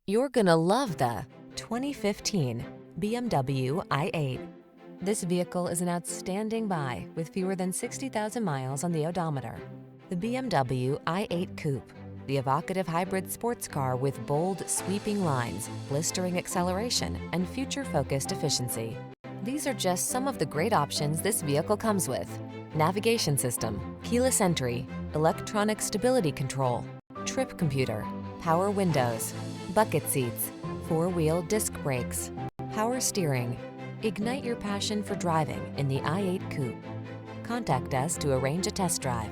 You're gonna love the 2015 BMW i8. This vehicle is an outstanding buy with fewer than 60,000 miles on the odometer. The BMW i8 Coupe, the evocative hybrid sports car with bold, sweeping lines, blistering acceleration, and future-focused efficiency. These are just some of the great options this vehicle comes with: navigation system, keyless entry, electronic stability control, trip computer, power windows, bucket seats, four-wheel disc brakes, power steering. Ignite your passion for driving in the i8 Coupe. Contact us to arrange a test drive.